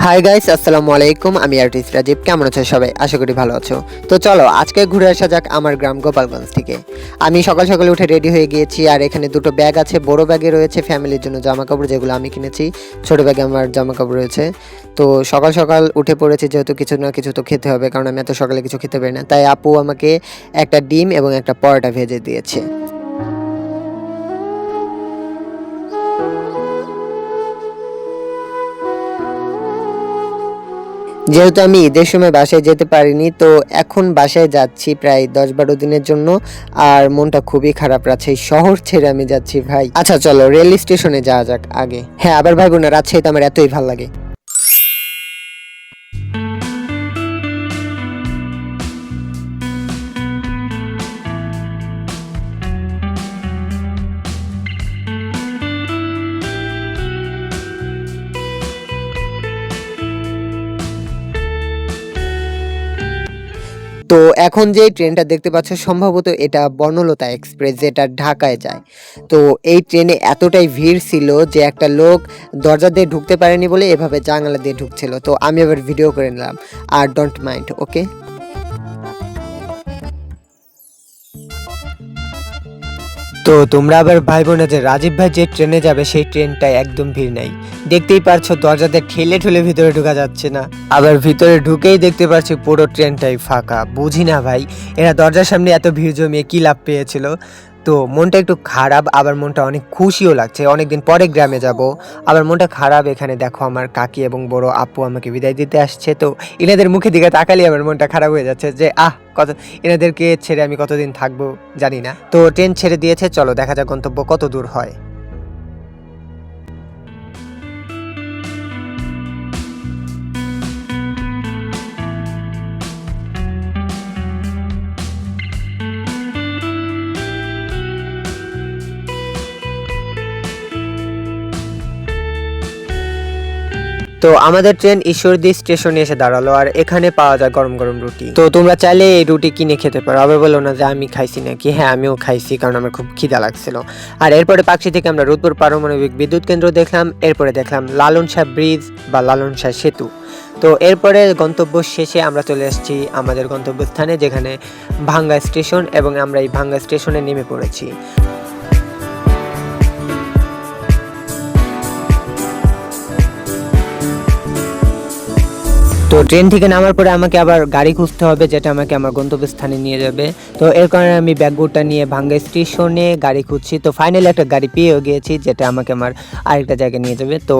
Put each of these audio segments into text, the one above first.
Hi guys, আসসালামু আলাইকুম। আমি আর্টিস্ট রাজীব। কেমন আছো সবাই? আশা করি ভালো আছো। তো চলো আজকে ঘুরে আসা যাক আমার গ্রাম গোপালগঞ্জ থেকে। আমি সকাল সকাল উঠে রেডি হয়ে গিয়েছি, আর এখানে দুটো ব্যাগ আছে। বড় ব্যাগে রয়েছে ফ্যামিলির জন্য জামা কাপড়, যেগুলো আমি কিনেছি। ছোট ব্যাগে আমার জামা কাপড় রয়েছে। তো সকাল সকাল উঠে পড়েছি, যেহেতু কিছু না কিছু তো খেতে হবে, কারণ আমি এত সকালে কিছু খেতে পারি না। তাই আপু আমাকে একটা ডিম এবং একটা পরোটা ভেজে দিয়েছে। যেহেতু আমি ঈদের সময় বাসায় যেতে পারিনি, তো এখন বাসায় যাচ্ছি প্রায় 10-12 দিনের জন্য। আর মনটা খুবই খারাপ, রাজশাহী শহর ছেড়ে আমি যাচ্ছি ভাই। আচ্ছা চলো রেল স্টেশনে যাওয়া যাক আগে। হ্যাঁ, আবার ভাইবো না, রাজশাহীতে আমার এতই ভালো লাগে। তো এখন যে ট্রেনটা দেখতে পাচ্ছ, সম্ভবত এটা বনলতা এক্সপ্রেস, যেটা ঢাকায় যায়। তো এই ট্রেনে এতটাই ভিড় ছিল যে একটা লোক দরজা দিয়ে ঢুকতে পারেনি বলে এভাবে জানালা দিয়ে ঢুকছিল। তো আমি আবার ভিডিও করে নিলাম। আর ডোন্ট মাইন্ড, ওকে। তো তোমরা আবার ভাইবো না যে রাজীব ভাই যে ট্রেনে যাবে সেই ট্রেনটায় একদম ভিড় নাই। দেখতেই পারছো দরজাতে ঠেলে ঠেলে ভিতরে ঢোকা যাচ্ছে না, আবার ভিতরে ঢুকেই দেখতে পাচ্ছি পুরো ট্রেনটাই ফাঁকা। বুঝি না ভাই, এরা দরজার সামনে এত ভিড় জমিয়ে কি লাভ পেয়েছিল। তো মনটা একটু খারাপ, আবার মনটা অনেক খুশিও লাগছে। অনেকদিন পরে গ্রামে যাব, আবার মনটা খারাপ। এখানে দেখো আমার কাকি এবং বড় আপু আমাকে বিদায় দিতে আসছে। তো এনাদের মুখের দিকে তাকালে আমার মনটা খারাপ হয়ে যাচ্ছে যে কত এনাদেরকে ছেড়ে আমি কতদিন থাকবো জানি না। তো ট্রেন ছেড়ে দিয়েছে, চলো দেখা যাক গন্তব্য কত দূর হয়। তো আমাদের ট্রেন ঈশ্বরদী স্টেশনে এসে দাঁড়ালো, আর এখানে পাওয়া যায় গরম গরম রুটি। তো তোমরা চাইলে এই রুটি কিনে খেতে পারো। আবার বলো না যে আমি খাইছি নাকি। হ্যাঁ, আমিও খাইছি, কারণ আমার খুব খিদা লাগছিল। আর এরপরে পাকশি থেকে আমরা রূপপুর পারমাণবিক বিদ্যুৎ কেন্দ্র দেখলাম। এরপরে দেখলাম লালন শাহ ব্রিজ বা লালন শাহ সেতু। তো এরপরে গন্তব্য শেষে আমরা চলে আসছি আমাদের গন্তব্যস্থানে, যেখানে ভাঙ্গা স্টেশন, এবং আমরা এই ভাঙ্গা স্টেশনে নেমে পড়েছি। তো ট্রেন থেকে নামার পরে আমাকে আবার গাড়ি খুঁজতে হবে, যেটা আমাকে আমার গন্তব্যস্থানে নিয়ে যাবে। তো এর কারণে আমি ব্যাগটা নিয়ে ভাঙ্গা স্টেশনে গাড়ি খুঁজছি। তো ফাইনালি একটা গাড়ি পেয়েও গিয়েছি, যেটা আমাকে আমার আরেকটা জায়গায় নিয়ে যাবে। তো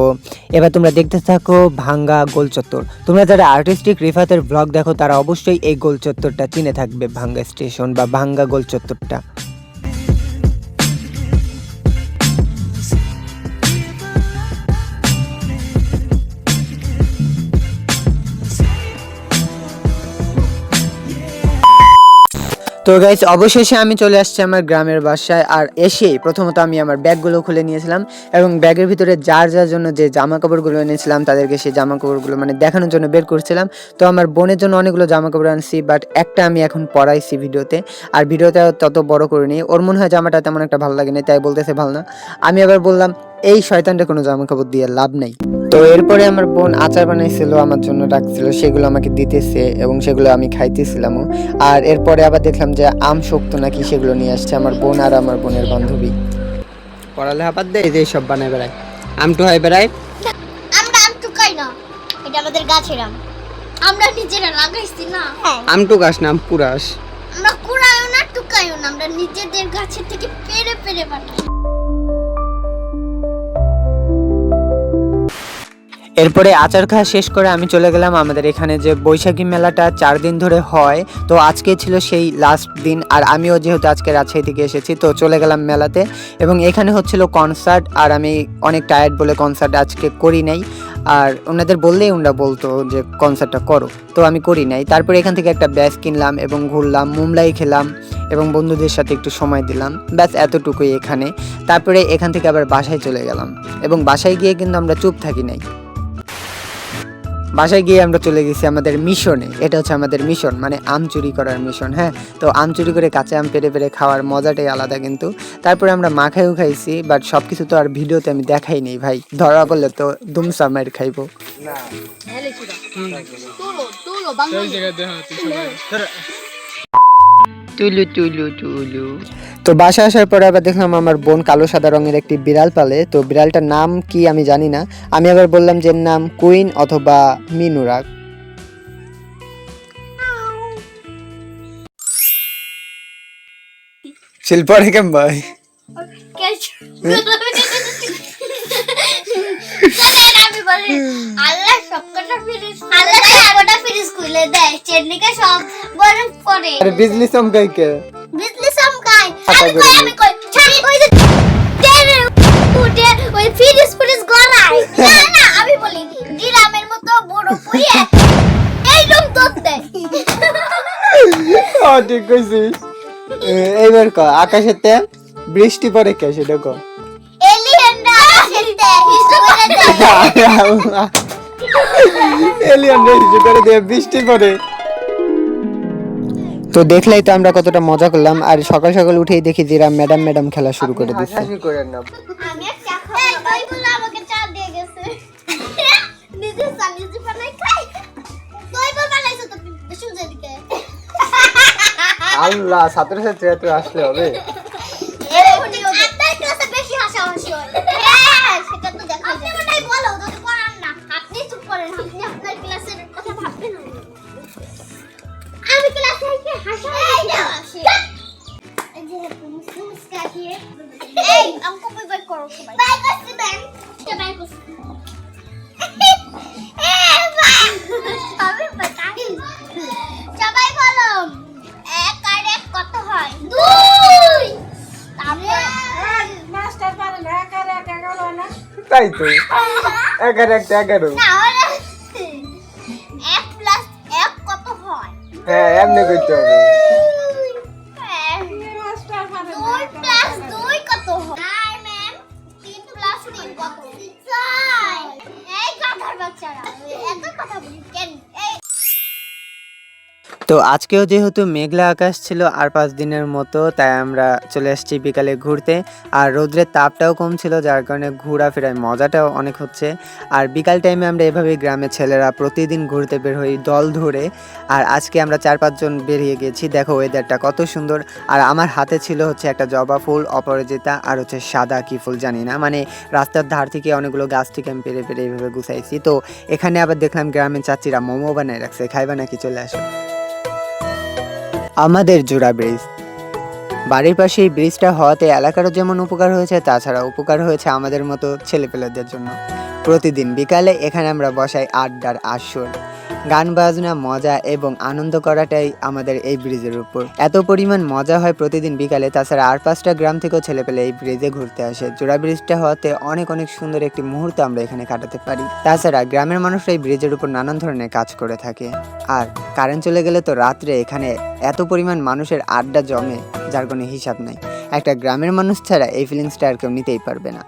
এবার তোমরা দেখতে থাকো ভাঙ্গা গোল চত্বর। তোমরা যারা আর্টিস্টিক রিফাতের ব্লগ দেখো তারা অবশ্যই এই গোল চত্বরটা চিনে থাকবে, ভাঙ্গা স্টেশন বা ভাঙ্গা গোল চত্বরটা। তো গাইস, অবশেষে আমি চলে আসছি আমার গ্রামের বাসায়। আর এসেই প্রথমত আমি আমার ব্যাগগুলো খুলে নিয়েছিলাম, এবং ব্যাগের ভিতরে যার যার জন্য যে জামা কাপড়গুলো এনেছিলাম তাদেরকে সেই জামা কাপড়গুলো দেখানোর জন্য বের করছিলাম। তো আমার বোনের জন্য অনেকগুলো জামা কাপড় আনছি, বাট একটা আমি এখন পরাইছি ভিডিওতে। আর ভিডিওটা তত বড় করিনি, ওর মনে হয় জামাটা তেমন একটা ভালো লাগেনি, তাই বলতেছে ভালো না। আমি আবার বললাম এই শয়তানটা কোনো জামা কাপড় দিয়ে লাভ নেই। তো এরপরে আমার বোন আচার বানাইছিল, আমার জন্য রাখছিল, সেগুলো আমাকে দিতেছে এবং সেগুলো আমি খাইতেছিলামও। আর এরপরে আবার দেখলাম যে আম শক্ত নাকি, সেগুলো নিয়ে আসছে আমার বোন আর আমার বোনের বান্ধবী। পড়ালেখা বাদ দেয় যে সব বানায় বেড়ায়, আমটু হয় বেড়ায়। আমরা আম টুকাই না, এটা আমাদের গাছের আম, আমরা নিজেরা লাগাইছি না। আমটু গাছ না, আম পুরাস। আমরা কুড়াইও না টুকাইও না, আমরা নিজেদের গাছের থেকে পেড়ে পেড়ে বানাই। এরপরে আচার খাওয়া শেষ করে আমি চলে গেলাম আমাদের এখানে যে বৈশাখী মেলাটা 4 দিন ধরে হয়। তো আজকে ছিল সেই লাস্ট দিন, আর আমিও যেহেতু আজকে রাজশাহী থেকে এসেছি, তো চলে গেলাম মেলাতে। এবং এখানে হচ্ছিল কনসার্ট, আর আমি অনেক টায়ার্ড বলে কনসার্ট আজকে করি নাই। আর ওনাদের বললেই ওনারা বলতো যে কনসার্টটা করো, তো আমি করি নাই। তারপরে এখান থেকে একটা ব্যাস কিনলাম এবং ঘুরলাম, মোমলাই খেলাম এবং বন্ধুদের সাথে একটু সময় দিলাম, ব্যাস এতটুকুই এখানে। তারপরে এখান থেকে আবার বাসায় চলে গেলাম, এবং বাসায় গিয়ে কিন্তু আমরা চুপ থাকি নাই। বাসায় গিয়ে আমরা চলে গেছি আমাদের মিশনে। এটা হচ্ছে আমাদের মিশন, মানে আম চুরি করার মিশন। হ্যাঁ, তো আম চুরি করে কাঁচা আম পেরে পেরে খাওয়ার মজাটাই আলাদা কিন্তু। তারপরে আমরা মাখাইও খাইছি, বাট সব কিছু তো আর ভিডিওতে আমি দেখাই নেই ভাই, ধরা পড়লে তো দুমসা মাইর খাইবো। তুলু তুলু তুলু। তো বাসা আসার পরে আবার দেখলাম আমার বোন কালো সাদা রঙের একটি বিড়াল পালে। তো বিড়ালটার নাম কি আমি জানি না, আমি আবার বললাম যে এর নাম কুইন অথবা মিনুরাগ। শিল্পরে কেম ভাই আমি বলি আল্লাহ সবকটা ফ্রিজ খুলে দেয়, চেন্নিকে সব বরফ করে। আরে বিজলি চমকাই কে? বিজলি চমকায়। আমি কই ছাড়ি কই যে তেরে উঠে ওই ফ্রিজ গলায়। না না, আমি বলি ডিরামের মতো বড় পুড়িয়ে এইরকম দুধ দেয়। ঠিক কইছিস। এইবার ক আকাশেতে বৃষ্টি পড়ে কে সেটা ক। এলিয়েনরা আকাশেতে হিসু করে দেয়। এলিয়েনরা হিসু করে দেয়, বৃষ্টি পড়ে। তো দেখলেই তো আমরা কতটা মজা করলাম। আর সকাল সকাল উঠেই দেখি যে ম্যাডাম খেলা শুরু করে দিচ্ছে। আমি এক চা খাবো, তাই বলে আমাকে চা দিয়ে গেছে। নিজে চা নিজে বানাই খাই। তুই বল বানাইছো তো সুজে দিকে। আল্লাহ, ছাত্রছাত্রী এত আসলে হবে? আপনার ক্লাসে বেশি হাসাহাসি হয়। হ্যাঁ, সেটা তো দেখা যায়। আপনি মনে বলো যদি করান না, আপনি চুপ করেন, আপনি আপনার ক্লাসের কথা ভাববেন না। আমি ক্লাসে এসে হাসাহাসি এই যে মুস্কা দিয়ে এই আমকো বাই করো সবাই। বাই করছি ম্যাম। এটা বাই করছি। আমি বাতাই। সবাই বলো, এক আর এক কত হয়? 2। তারপর মাস্টার পারে না, এক আর এক 11 না? তাই তো 11 একটা 11। না, ওরা 1 প্লাস 1 কত হয়? হ্যাঁ, এমনি কইতে হবে। 2 প্লাস 2 কত হয়? আর ম্যাম 3 প্লাস 3 কত? 6। এই গাধার বাচ্চারা এত কথা বলি কেন? এই তো আজকেও যেহেতু মেঘলা আকাশ ছিল আর 5 দিনের মতো, তাই আমরা চলে আসছি বিকালে ঘুরতে। আর রোদ্রের তাপটাও কম ছিল, যার কারণে ঘোরাফেরায় মজাটাও অনেক হচ্ছে। আর বিকাল টাইমে আমরা এভাবেই গ্রামের ছেলেরা প্রতিদিন ঘুরতে বের হই দল ধরে। আর আজকে আমরা 4-5 জন বেরিয়ে গেছি। দেখো ওয়েদারটা কত সুন্দর। আর আমার হাতে ছিল হচ্ছে একটা জবা ফুল, অপরাজিতা, আর হচ্ছে সাদা কি ফুল জানি না, মানে রাস্তার ধার থেকে অনেকগুলো গাছ থেকে আমি পেরে পেরে এইভাবে গুছাইছি। তো এখানে আবার দেখলাম গ্রামের চাচিরা মোমো বানায় রাখছে, খাইবা নাকি? চলে আসো। আমাদের জোড়া ব্রিজ, বাড়ির পাশে এই ব্রিজটা হওয়াতে এলাকারও যেমন উপকার হয়েছে, তাছাড়া উপকার হয়েছে আমাদের মতো ছেলেপেলেদের জন্য। প্রতিদিন বিকালে এখানে আমরা বসাই আড্ডার আসর, গান বাজনা, মজা এবং আনন্দ করাটাই আমাদের এই ব্রিজের উপর। এত পরিমাণ মজা হয় প্রতিদিন বিকালে। তাছাড়া আর 5টা গ্রাম থেকেও ছেলেপেলে এই ব্রিজে ঘুরতে আসে। জোড়া ব্রিজটা হওয়াতে অনেক অনেক সুন্দর একটি মুহূর্ত আমরা এখানে কাটাতে পারি। তাছাড়া গ্রামের মানুষরা এই ব্রিজের উপর নানান ধরনের কাজ করে থাকে। আর কারেন্ট চলে গেলে তো রাত্রে এখানে এত পরিমাণ মানুষের আড্ডা জমে, যার কোনো হিসাব নাই। একটা গ্রামের মানুষ ছাড়া এই ফিলিংসটা আর কেউ নিতেই পারবে না।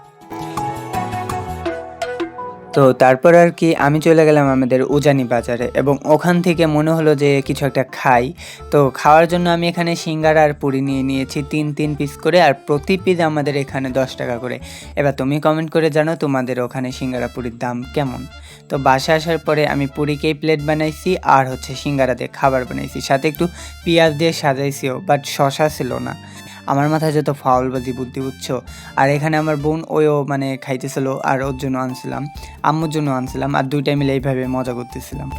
তো তারপর আর কি আমি চলে গেলাম আমাদের উজানি বাজারে, এবং ওখান থেকে মনে হলো যে কিছু একটা খাই। তো খাওয়ার জন্য আমি এখানে সিঙ্গারা আর পুরি নিয়ে নিয়েছি 3 পিস করে, আর প্রতি পিস আমাদের এখানে 10 টাকা করে। এবার তুমি কমেন্ট করে জানো তোমাদের ওখানে সিঙ্গারা পুরির দাম কেমন। তো বাসা আসার পরে আমি পুরিকেই প্লেট বানাইছি, আর হচ্ছে সিঙ্গারা দিয়ে খাবার বানাইছি, সাথে একটু পেঁয়াজ দিয়ে সাজাইছিও, বাট শশা ছিল না। আমার মাথায় যত ফাউলবাজি বুদ্ধি, বুঝছো। আর এখানে আমার বোন ওইও মানে খাইতেছিল, আর ওর জন্য আনছিলাম, আম্মুর জন্য আনছিলাম, আর 2টা মিলে এইভাবে মজা করতেছিলাম।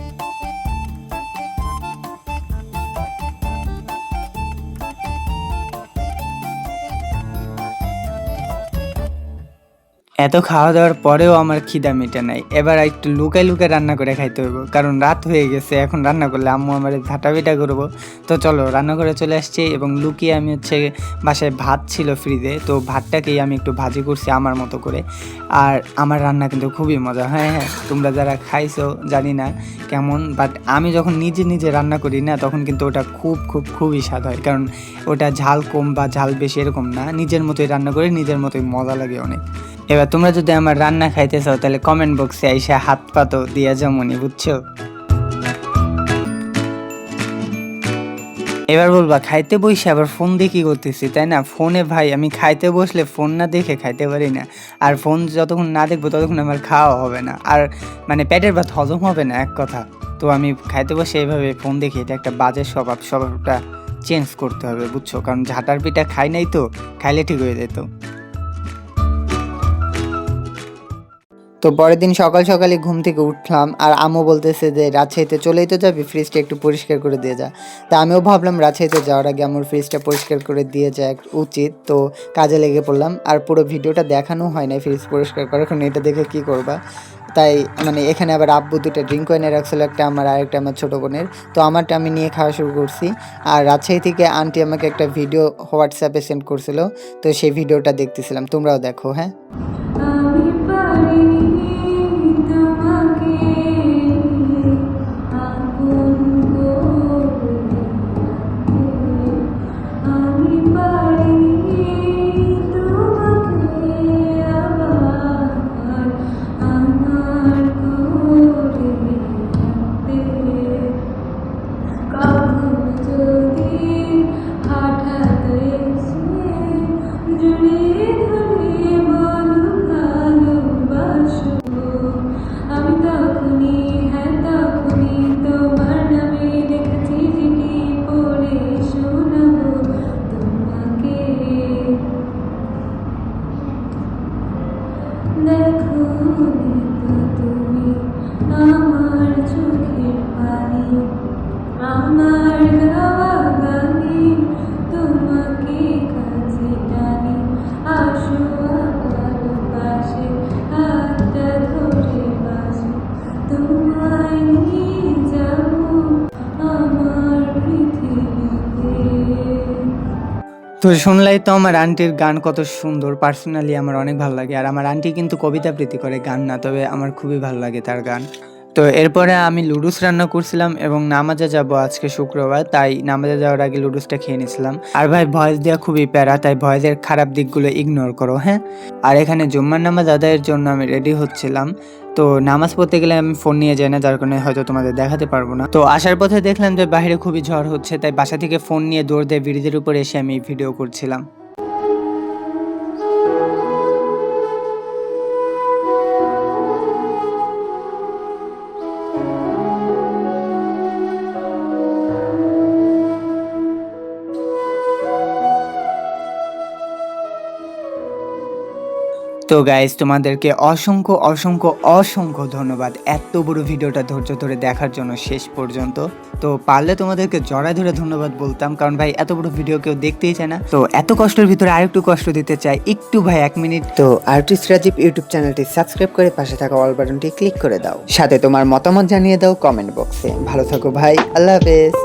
এত খাওয়া দাওয়ার পরেও আমার খিদা মিটে নাই। এবার একটু লুকাই লুকাই রান্না করে খাইতে হইব, কারণ রাত হয়ে গেছে। এখন রান্না করলে আম্মু আমার ঝাঁটাপিটা করবো। তো চলো রান্না করে চলে আসছি, এবং লুকিয়ে আমি হচ্ছে বাসায় ভাত ছিল ফ্রিজে, তো ভাতটাকেই আমি একটু ভাজি করছি আমার মতো করে। আর আমার রান্না কিন্তু খুবই মজা। হ্যাঁ হ্যাঁ, তোমরা যারা খাইছো জানি না কেমন, বাট আমি যখন নিজে নিজে রান্না করি না, তখন কিন্তু ওটা খুবই স্বাদ হয়। কারণ ওটা ঝাল কম বা ঝাল বেশি এরকম না, নিজের মতোই রান্না করে নিজের মতোই মজা লাগে অনেক। এবার তোমরা যদি আমার রান্না খাইতে চাও তাহলে কমেন্ট বক্সে আইসা হাত পাতো দিয়া যেমনই, বুঝছো? এবার বলবা খাইতে বসে আবার ফোন দিয়ে কি করতেছি, তাই না? ফোনে ভাই আমি খাইতে বসলে ফোন না দেখে খাইতে পারি না, আর ফোন যতক্ষণ না দেখবো ততক্ষণ আমার খাওয়া হবে না, আর মানে পেটের ভাত হজম হবে না এক কথা। তো আমি খাইতে বসে এইভাবে ফোন দেখি, এটা একটা বাজে স্বভাবটা চেঞ্জ করতে হবে, বুঝছো? কারণ ঝাঁটার পিঠা খাই নাই তো, খাইলে ঠিক হয়ে যেত। তো পরের দিন সকাল সকালে ঘুম থেকে উঠলাম, আর আম্মু বলতেছে যে রাজশাহীতে চলেই তো যাবি, ফ্রিজটা একটু পরিষ্কার করে দিয়ে যা। তা আমিও ভাবলাম রাজশাহীতে যাওয়ার আগে আমার ফ্রিজটা পরিষ্কার করে দিয়ে যা উচিত, তো কাজে লেগে পড়লাম। আর পুরো ভিডিওটা দেখানো হয় না ফ্রিজ পরিষ্কার করার, কারণ এটা দেখে কী করবা। তাই মানে এখানে আবার আব্বু দুটো ড্রিঙ্ক এনে রাখছিল, একটা আমার আর একটা আমার ছোটো বোনের। তো আমারটা আমি নিয়ে খাওয়া শুরু করছি, আর রাজশাহী থেকে আন্টি আমাকে একটা ভিডিও হোয়াটসঅ্যাপে সেন্ড করছিল, তো সেই ভিডিওটা দেখতেছিলাম, তোমরাও দেখো। হ্যাঁ, আমি পারিনি তোমাকে আপন করে, আমি পারিনি তোমাকে আবার আমার করে রাখতে। কখনো যদি হঠাৎ এসে জড়িয়ে ধরে বলো ভালোবাসো, আমি তখনই তোমার নামে লেখা চিঠি পড়ে শোনাবো তোমাকে। দেখো তুমি আমার চোখের পানি, আমার গাওয়া গানে তোমাকে কাছে টানি, আসো আমার পাশে হাতটা ধরে বাসো, তোমায় নিয়ে যাবো আমার পৃথিবীতে। তো শুনলাই তো আমার আন্টির গান কত সুন্দর, পার্সোনালি আমার অনেক ভালো লাগে। আর আমার আন্টি কিন্তু কবিতা আবৃত্তি করে, গান না, তবে আমার খুবই ভালো লাগে তার গান। তো এরপরে আমি লুডুস রান্না করছিলাম এবং নামাজে যাব আজকে শুক্রবার, তাই নামাজে যাওয়ার আগে লুডুসটা খেয়ে নিয়েছিলাম। আর ভাই ভয়েস দেওয়া খুবই প্যারা, তাই ভয়েসের খারাপ দিকগুলো ইগনোর করো। হ্যাঁ, আর এখানে জুম্মার নামাজ আদায়ের জন্য আমি রেডি হচ্ছিলাম। তো নামাজ পড়তে গেলে আমি ফোন নিয়ে যাই না, যার কারণে হয়তো তোমাদের দেখাতে পারবো না। তো আসার পথে দেখলাম যে বাইরে খুবই ঝড় হচ্ছে, তাই বাসা থেকে ফোন নিয়ে দৌড় দিয়ে ব্রিজের উপর এসে আমি ভিডিও করছিলাম। তো গাইজ তোমাদেরকে অসংখ্য অসংখ্য অসংখ্য ধন্যবাদ এত বড় ভিডিওটা ধৈর্য ধরে দেখার জন্য শেষ পর্যন্ত। তো পারলে তোমাদেরকে জড়ায় ধরে ধন্যবাদ বলতাম, কারণ ভাই এত বড় ভিডিও কেউ দেখতেই চায় না। তো এত কষ্টের ভিতরে আরেকটু কষ্ট দিতে চাই, একটু ভাই 1 মিনিট। তো আর্টিস্ট রাজীব ইউটিউব চ্যানেলটি সাবস্ক্রাইব করে পাশে থাকা অল বাটনটি ক্লিক করে দাও, সাথে তোমার মতামত জানিয়ে দাও কমেন্ট বক্সে। ভালো থাকো ভাই, আল্লাহ হাফেজ।